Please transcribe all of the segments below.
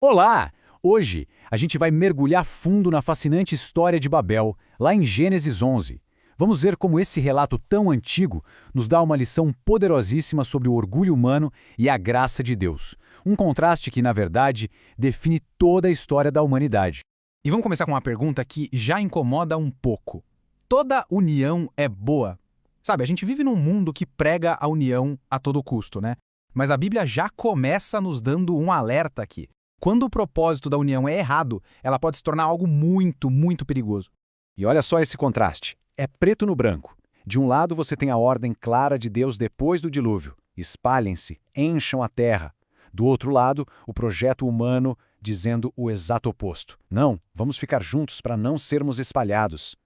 Olá! Hoje a gente vai mergulhar fundo na fascinante história de Babel, lá em Gênesis 11. Vamos ver como esse relato tão antigo nos dá uma lição poderosíssima sobre o orgulho humano e a graça de Deus. Um contraste que, na verdade, define toda a história da humanidade. E vamos começar com uma pergunta que já incomoda um pouco. Toda união é boa? Sabe, a gente vive num mundo que prega a união a todo custo, né? Mas a Bíblia já começa nos dando um alerta aqui. Quando o propósito da união é errado, ela pode se tornar algo muito, muito perigoso. E olha só esse contraste. É preto no branco. De um lado você tem a ordem clara de Deus depois do dilúvio. Espalhem-se, encham a terra. Do outro lado, o projeto humano dizendo o exato oposto. Não, vamos ficar juntos para não sermos espalhados.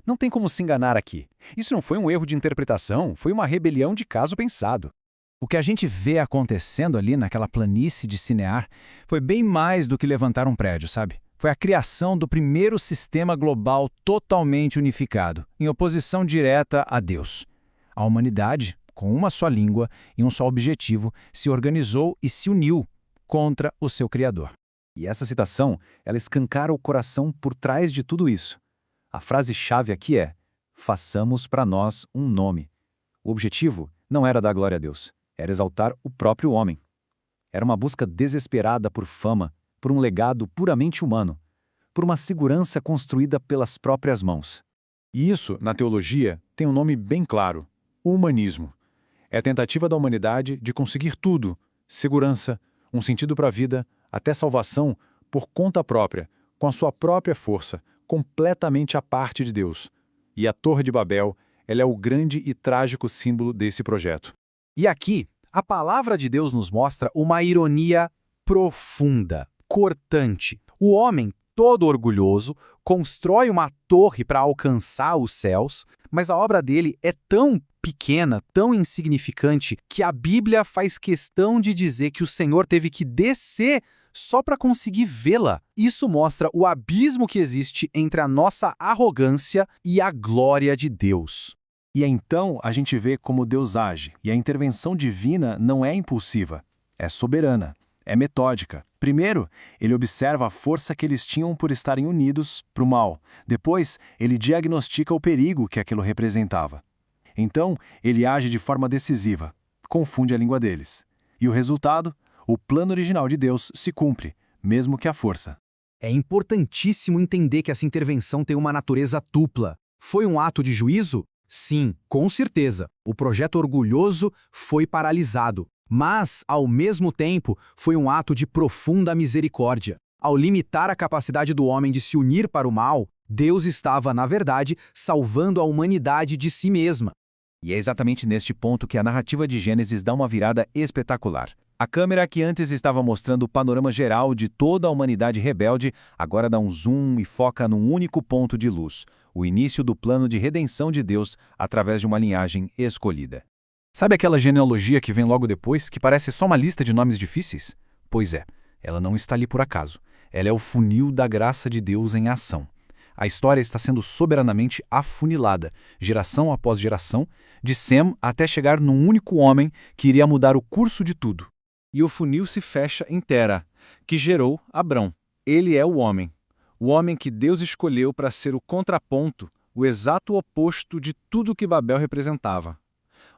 Não tem como se enganar aqui. Isso não foi um erro de interpretação, foi uma rebelião de caso pensado. O que a gente vê acontecendo ali naquela planície de Sinear foi bem mais do que levantar um prédio, sabe? Foi a criação do primeiro sistema global totalmente unificado, em oposição direta a Deus. A humanidade, com uma só língua e um só objetivo, se organizou e se uniu contra o seu Criador. E essa citação, ela escancara o coração por trás de tudo isso. A frase-chave aqui é: façamos para nós um nome. O objetivo não era dar glória a Deus. Era exaltar o próprio homem. Era uma busca desesperada por fama, por um legado puramente humano, por uma segurança construída pelas próprias mãos. E isso, na teologia, tem um nome bem claro: humanismo. É a tentativa da humanidade de conseguir tudo: segurança, um sentido para a vida, até salvação, por conta própria, com a sua própria força, completamente à parte de Deus. E a Torre de Babel, ela é o grande e trágico símbolo desse projeto. E aqui, a palavra de Deus nos mostra uma ironia profunda, cortante. O homem, todo orgulhoso, constrói uma torre para alcançar os céus, mas a obra dele é tão pequena, tão insignificante, que a Bíblia faz questão de dizer que o Senhor teve que descer só para conseguir vê-la. Isso mostra o abismo que existe entre a nossa arrogância e a glória de Deus. E então a gente vê como Deus age, e a intervenção divina não é impulsiva, é soberana, é metódica. Primeiro, ele observa a força que eles tinham por estarem unidos para o mal. Depois, ele diagnostica o perigo que aquilo representava. Então, ele age de forma decisiva, confunde a língua deles. E o resultado? O plano original de Deus se cumpre, mesmo que a força. É importantíssimo entender que essa intervenção tem uma natureza dupla. Foi um ato de juízo? Sim, com certeza. O projeto orgulhoso foi paralisado. Mas, ao mesmo tempo, foi um ato de profunda misericórdia. Ao limitar a capacidade do homem de se unir para o mal, Deus estava, na verdade, salvando a humanidade de si mesma. E é exatamente neste ponto que a narrativa de Gênesis dá uma virada espetacular. A câmera que antes estava mostrando o panorama geral de toda a humanidade rebelde, agora dá um zoom e foca num único ponto de luz, o início do plano de redenção de Deus através de uma linhagem escolhida. Sabe aquela genealogia que vem logo depois, que parece só uma lista de nomes difíceis? Pois é, ela não está ali por acaso. Ela é o funil da graça de Deus em ação. A história está sendo soberanamente afunilada, geração após geração, de Sem até chegar num único homem que iria mudar o curso de tudo. E o funil se fecha em Tera, que gerou Abrão. Ele é o homem que Deus escolheu para ser o contraponto, o exato oposto de tudo que Babel representava.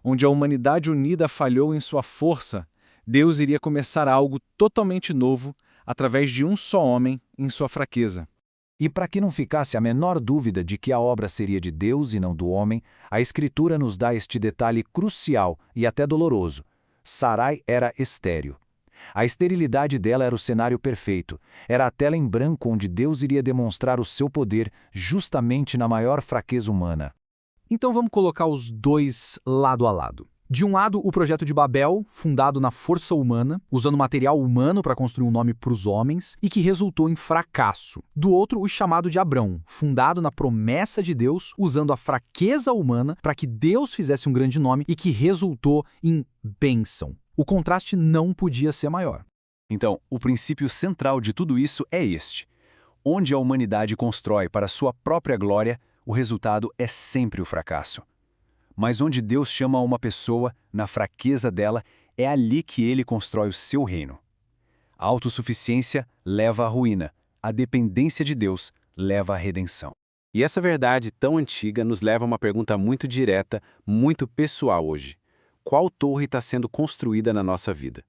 Onde a humanidade unida falhou em sua força, Deus iria começar algo totalmente novo através de um só homem em sua fraqueza. E para que não ficasse a menor dúvida de que a obra seria de Deus e não do homem, a Escritura nos dá este detalhe crucial e até doloroso. Sarai era estéril. A esterilidade dela era o cenário perfeito. Era a tela em branco onde Deus iria demonstrar o seu poder justamente na maior fraqueza humana. Então vamos colocar os dois lado a lado. De um lado, o projeto de Babel, fundado na força humana, usando material humano para construir um nome para os homens, e que resultou em fracasso. Do outro, o chamado de Abrão, fundado na promessa de Deus, usando a fraqueza humana para que Deus fizesse um grande nome e que resultou em bênção. O contraste não podia ser maior. Então, o princípio central de tudo isso é este. Onde a humanidade constrói para sua própria glória, o resultado é sempre o fracasso. Mas onde Deus chama uma pessoa, na fraqueza dela, é ali que ele constrói o seu reino. A autossuficiência leva à ruína. A dependência de Deus leva à redenção. E essa verdade tão antiga nos leva a uma pergunta muito direta, muito pessoal hoje. Qual torre está sendo construída na nossa vida?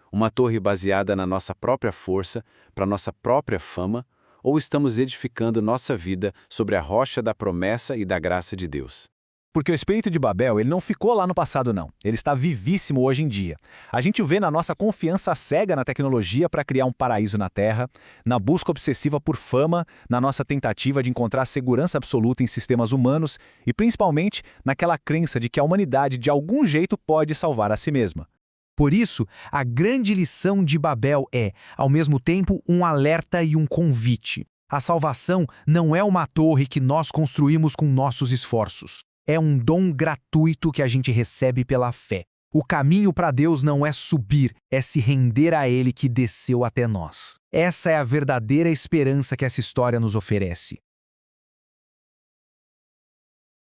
Uma torre baseada na nossa própria força, para nossa própria fama, ou estamos edificando nossa vida sobre a rocha da promessa e da graça de Deus? Porque o espírito de Babel ele não ficou lá no passado, não. Ele está vivíssimo hoje em dia. A gente o vê na nossa confiança cega na tecnologia para criar um paraíso na Terra, na busca obsessiva por fama, na nossa tentativa de encontrar segurança absoluta em sistemas humanos e, principalmente, naquela crença de que a humanidade, de algum jeito, pode salvar a si mesma. Por isso, a grande lição de Babel é, ao mesmo tempo, um alerta e um convite. A salvação não é uma torre que nós construímos com nossos esforços. É um dom gratuito que a gente recebe pela fé. O caminho para Deus não é subir, é se render a Ele que desceu até nós. Essa é a verdadeira esperança que essa história nos oferece.